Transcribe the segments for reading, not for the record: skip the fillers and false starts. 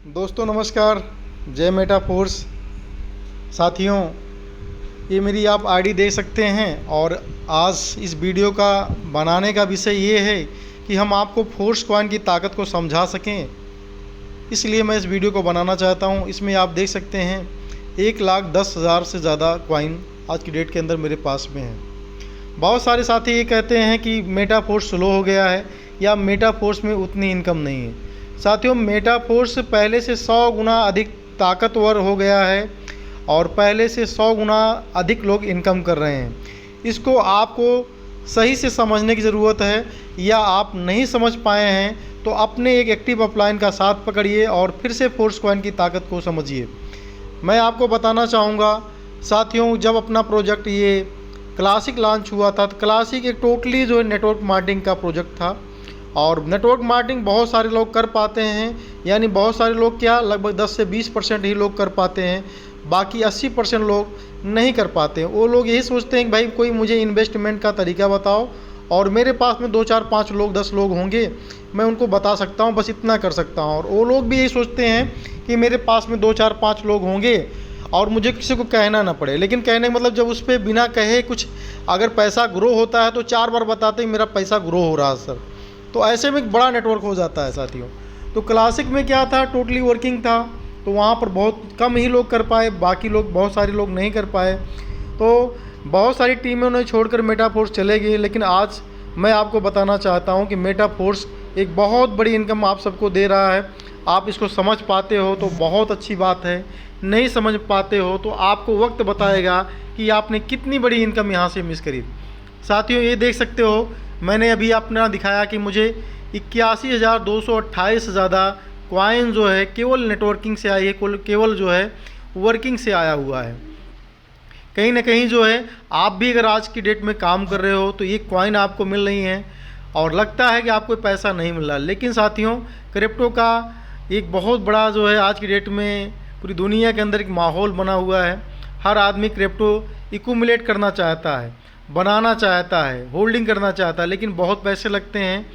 दोस्तों नमस्कार। जय मेटा फोर्स। साथियों, ये मेरी आप आईडी देख सकते हैं और आज इस वीडियो का बनाने का विषय ये है कि हम आपको फोर्स कॉइन की ताकत को समझा सकें, इसलिए मैं इस वीडियो को बनाना चाहता हूँ। इसमें आप देख सकते हैं 1,10,000 से ज़्यादा कॉइन आज की डेट के अंदर मेरे पास में है। बहुत सारे साथी ये कहते हैं कि मेटा फोर्स स्लो हो गया है या मेटा फोर्स में उतनी इनकम नहीं है। साथियों, मेटा फोर्स पहले से 100 गुना अधिक ताकतवर हो गया है और पहले से 100 गुना अधिक लोग इनकम कर रहे हैं। इसको आपको सही से समझने की ज़रूरत है, या आप नहीं समझ पाए हैं तो अपने एक एक्टिव अपलाइन का साथ पकड़िए और फिर से फोर्स कॉइन की ताकत को समझिए। मैं आपको बताना चाहूँगा साथियों, जब अपना प्रोजेक्ट ये क्लासिक लॉन्च हुआ था तो क्लासिक एक टोटली जो है नेटवर्क मार्केटिंग का प्रोजेक्ट था और नेटवर्क मार्केटिंग बहुत सारे लोग कर पाते हैं, यानी बहुत सारे लोग क्या, लगभग 10 से 20% ही लोग कर पाते हैं, बाकी 80% लोग नहीं कर पाते हैं। वो लोग यही सोचते हैं कि भाई कोई मुझे इन्वेस्टमेंट का तरीका बताओ और मेरे पास में 2 4 5 लोग 10 लोग होंगे, मैं उनको बता सकता हूँ, बस इतना कर सकता हूँ। और वो लोग भी यही सोचते हैं कि मेरे पास में 2 4 5 लोग होंगे और मुझे किसी को कहना ना पड़े। लेकिन कहने का मतलब, जब उस पर बिना कहे कुछ अगर पैसा ग्रो होता है तो 4 बार बताते हैं मेरा पैसा ग्रो हो रहा है सर, तो ऐसे में एक बड़ा नेटवर्क हो जाता है साथियों। तो क्लासिक में क्या था, टोटली वर्किंग था, तो वहाँ पर बहुत कम ही लोग कर पाए, बाकी लोग बहुत सारे लोग नहीं कर पाए। तो बहुत सारी टीमों ने छोड़कर मेटा फोर्स चले गए। लेकिन आज मैं आपको बताना चाहता हूँ कि मेटा फोर्स एक बहुत बड़ी इनकम आप सबको दे रहा है। आप इसको समझ पाते हो तो बहुत अच्छी बात है, नहीं समझ पाते हो तो आपको वक्त बताएगा कि आपने कितनी बड़ी इनकम यहाँ से मिस करी। साथियों, ये देख सकते हो, मैंने अभी अपना दिखाया कि मुझे 81,228 से ज़्यादा कॉइन जो है केवल नेटवर्किंग से आई है, केवल जो है वर्किंग से आया हुआ है। कहीं ना कहीं जो है आप भी अगर आज की डेट में काम कर रहे हो तो ये कॉइन आपको मिल रही हैं और लगता है कि आपको पैसा नहीं मिल रहा। लेकिन साथियों, क्रिप्टो का एक बहुत बड़ा जो है आज की डेट में पूरी दुनिया के अंदर एक माहौल बना हुआ है। हर आदमी क्रिप्टो इक्यूमुलेट करना चाहता है, बनाना चाहता है, होल्डिंग करना चाहता है, लेकिन बहुत पैसे लगते हैं,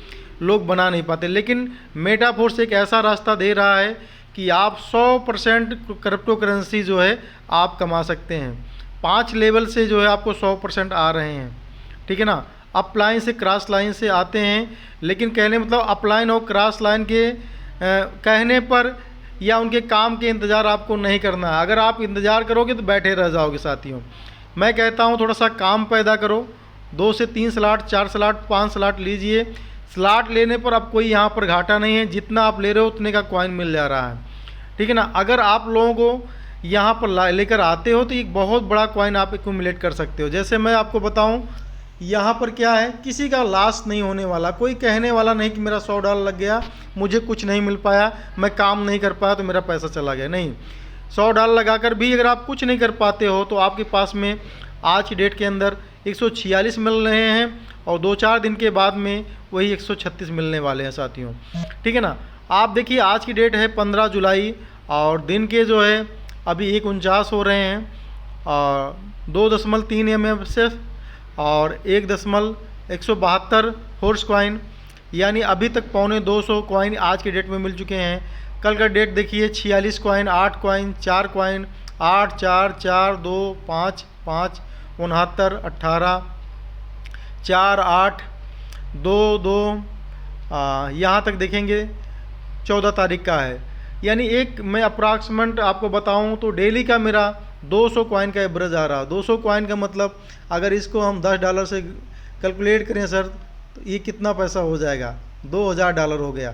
लोग बना नहीं पाते। लेकिन मेटा फोर्स एक ऐसा रास्ता दे रहा है कि आप 100% क्रिप्टो करेंसी जो है आप कमा सकते हैं। 5 लेवल से जो है आपको 100% आ रहे हैं, ठीक है ना। अपलाइन से क्रॉस लाइन से आते हैं, लेकिन कहने मतलब अपलाइन और क्रॉस लाइन के कहने पर या उनके काम के इंतज़ार आपको नहीं करना है। अगर आप इंतज़ार करोगे तो बैठे रह जाओगे साथियों। मैं कहता हूँ थोड़ा सा काम पैदा करो, 2 से 3 स्लॉट, 4 स्लॉट, 5 स्लॉट लीजिए। स्लॉट लेने पर अब कोई यहाँ पर घाटा नहीं है, जितना आप ले रहे हो उतने का कॉइन मिल जा रहा है, ठीक है ना। अगर आप लोगों को यहाँ पर लेकर आते हो तो एक बहुत बड़ा कॉइन आप एक्यूमुलेट कर सकते हो। जैसे मैं आपको बताऊँ, यहाँ पर क्या है, किसी का लॉस नहीं होने वाला, कोई कहने वाला नहीं कि मेरा $100 लग गया, मुझे कुछ नहीं मिल पाया, मैं काम नहीं कर पाया तो मेरा पैसा चला गया। नहीं, $100 लगाकर भी अगर आप कुछ नहीं कर पाते हो तो आपके पास में आज की डेट के अंदर 146 मिल रहे हैं और 2-4 दिन के बाद में वही 136 मिलने वाले हैं साथियों, ठीक है ना। आप देखिए, आज की डेट है 15 जुलाई और दिन के जो है अभी 1:49 हो रहे हैं और 2.3 MMS और 1.172 फोर्स कॉइन, यानी अभी तक 250 कॉइन आज की डेट में मिल चुके हैं। कल का डेट देखिए, 46 कॉइन, 8 कॉइन, 4 कॉइन, 8 4 4 2 5 5 69 18 4 8 2 2 यहाँ तक देखेंगे 14 तारीख का है। यानी एक मैं अप्रॉक्सीमेट आपको बताऊं तो डेली का मेरा 200 कॉइन का एवरेज आ रहा है। 200 कॉइन का मतलब अगर इसको हम $10 से कैलकुलेट करें सर तो ये कितना पैसा हो जाएगा, $2,000 हो गया,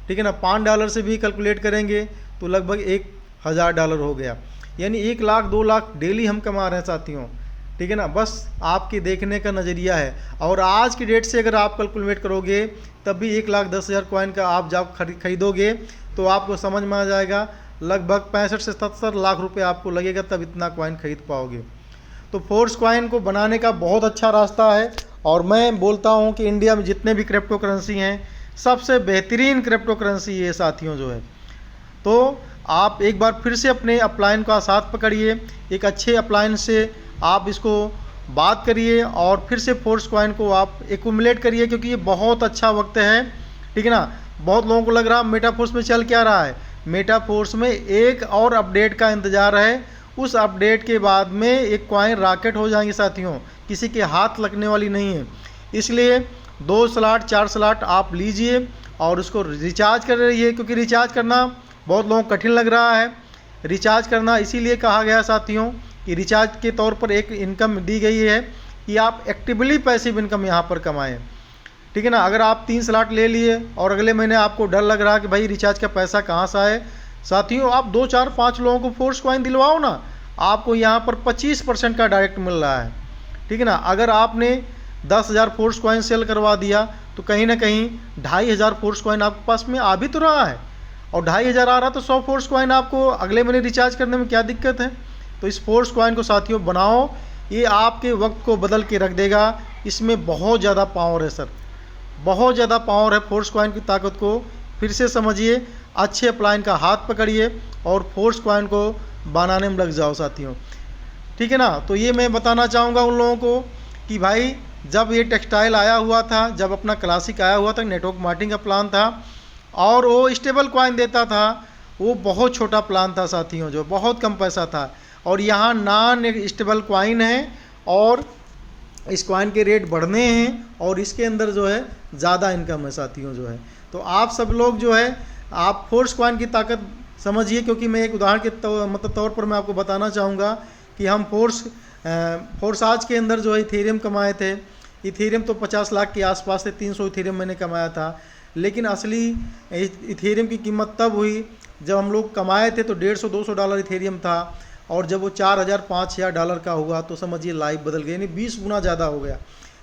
ठीक है ना। $5 से भी कैलकुलेट करेंगे तो लगभग $1,000 हो गया, यानी 1 लाख 2 लाख डेली हम कमा रहे हैं साथियों, ठीक है ना। बस आपके देखने का नज़रिया है। और आज की डेट से अगर आप कैलकुलेट करोगे तब भी 1,10,000 कॉइन का आप जब खरीदोगे तो आपको समझ में आ जाएगा लगभग 65 से 70 लाख रुपए आपको लगेगा, तब इतना कॉइन खरीद पाओगे। तो फोर्स कॉइन को बनाने का बहुत अच्छा रास्ता है और मैं बोलता हूँ कि इंडिया में जितने भी क्रिप्टो करेंसी हैं सबसे बेहतरीन क्रिप्टो करेंसी ये साथियों जो है। तो आप एक बार फिर से अपने अपलाइन का साथ पकड़िए, एक अच्छे अपलाइन से आप इसको बात करिए और फिर से फोर्स कॉइन को आप एक्यूमुलेट करिए, क्योंकि ये बहुत अच्छा वक्त है, ठीक है ना। बहुत लोगों को लग रहा है मेटा फोर्स में चल क्या रहा है, मेटाफोर्स में एक और अपडेट का इंतज़ार है। उस अपडेट के बाद में एक कॉइन रॉकेट हो जाएंगी साथियों, किसी के हाथ लगने वाली नहीं है। इसलिए 2 स्लॉट 4 स्लॉट आप लीजिए और उसको रिचार्ज कर रहिए, क्योंकि रिचार्ज करना बहुत लोगों को कठिन लग रहा है। रिचार्ज करना इसीलिए कहा गया साथियों कि रिचार्ज के तौर पर एक इनकम दी गई है कि आप एक्टिवली पैसिव इनकम यहाँ पर कमाएं, ठीक है ना। अगर आप 3 स्लॉट ले लिए और अगले महीने आपको डर लग रहा है कि भाई रिचार्ज का पैसा कहाँ से आए, साथियों आप 2 4 5 लोगों को फोर्स कॉइन दिलवाओ ना, आपको यहाँ पर 25% का डायरेक्ट मिल रहा है, ठीक है ना। अगर आपने 10,000 फोर्स कॉइन सेल करवा दिया तो कहीं ना कहीं 2,500 फोर्स कॉइन आपके पास में आ भी तो रहा है, और 2,500 आ रहा तो 100 फोर्स कॉइन आपको अगले महीने रिचार्ज करने में क्या दिक्कत है। तो इस फोर्स कॉइन को साथियों बनाओ, ये आपके वक्त को बदल के रख देगा। इसमें बहुत ज़्यादा पावर है सर, बहुत ज़्यादा पावर है फोर्स कॉइन की ताकत को। फिर से समझिए, अच्छे अपलाइन का हाथ पकड़िए और फोर्स कॉइन को बनाने में लग जाओ साथियों, ठीक है ना। तो ये मैं बताना चाहूँगा उन लोगों को कि भाई जब ये टेक्सटाइल आया हुआ था, जब अपना क्लासिक आया हुआ था, नेटवर्क मार्केटिंग का प्लान था और वो स्टेबल कॉइन देता था, वो बहुत छोटा प्लान था साथियों, जो बहुत कम पैसा था। और यहाँ नॉन स्टेबल कॉइन है और इस कॉइन के रेट बढ़ने हैं और इसके अंदर जो है ज़्यादा इनकम है साथियों जो है। तो आप सब लोग जो है आप फोर्स कॉइन की ताकत समझिए, क्योंकि मैं एक उदाहरण के तौर पर मैं आपको बताना चाहूँगा कि हम फोर्स आज के अंदर जो है इथेरियम कमाए थे। इथेरियम तो 50 लाख के आसपास थे, 300 इथेरियम मैंने कमाया था। लेकिन असली इथेरियम की कीमत तब हुई जब हम लोग कमाए थे तो $150-200 इथेरियम था, और जब वो $4,000-5,000 का हुआ तो समझिए लाइफ बदल गई, यानी 20 गुना ज़्यादा हो गया।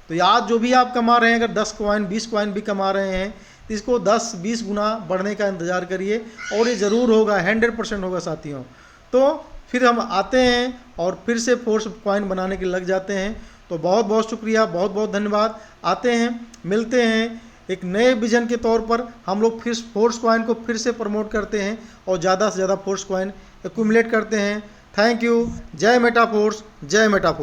तो आज जो भी आप कमा रहे हैं, अगर 10 कॉइन 20 कॉइन भी कमा रहे हैं तो इसको 10-20 गुना बढ़ने का इंतज़ार करिए, और ये ज़रूर होगा, 100% होगा साथियों। तो फिर हम आते हैं और फिर से फोर्स कॉइन बनाने के लग जाते हैं। तो बहुत बहुत शुक्रिया, बहुत बहुत धन्यवाद। आते हैं, मिलते हैं एक नए विजन के तौर पर। हम लोग फिर फोर्स कॉइन को फिर से प्रमोट करते हैं और ज़्यादा से ज़्यादा फोर्स कॉइन एक्यूमुलेट करते हैं। Thank you. जय मेटाफोर्स, जय मेटाफोर्स।